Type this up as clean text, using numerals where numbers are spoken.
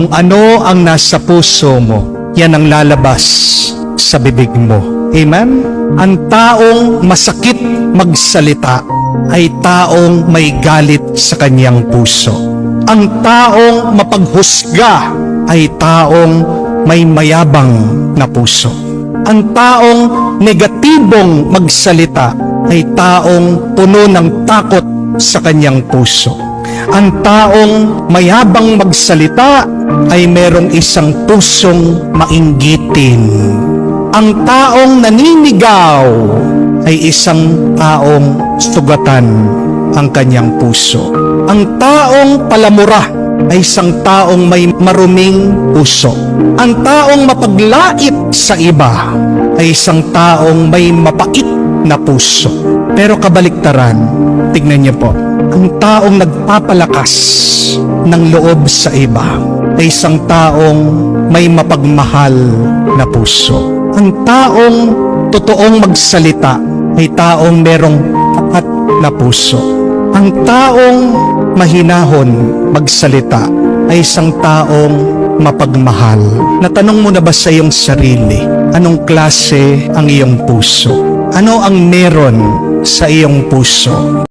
Kung ano ang nasa puso mo, yan ang lalabas sa bibig mo. Amen? Ang taong masakit magsalita ay taong may galit sa kanyang puso. Ang taong mapaghusga ay taong may mayabang na puso. Ang taong negatibong magsalita ay taong puno ng takot sa kanyang puso. Ang taong mayabang magsalita ay merong isang pusong mainggitin. Ang taong naninigaw ay isang taong sugatan ang kanyang puso. Ang taong palamura ay isang taong may maruming puso. Ang taong mapaglait sa iba ay isang taong may mapait na puso. Pero kabaliktaran, tignan niyo po, ang taong nagpapalakas ng loob sa iba ay isang taong may mapagmahal na puso. Ang taong totoong magsalita ay taong merong tapat na puso. Ang taong mahinahon magsalita ay isang taong mapagmahal. Natanong mo na ba sa iyong sarili, anong klase ang iyong puso? Ano ang meron sa iyong puso?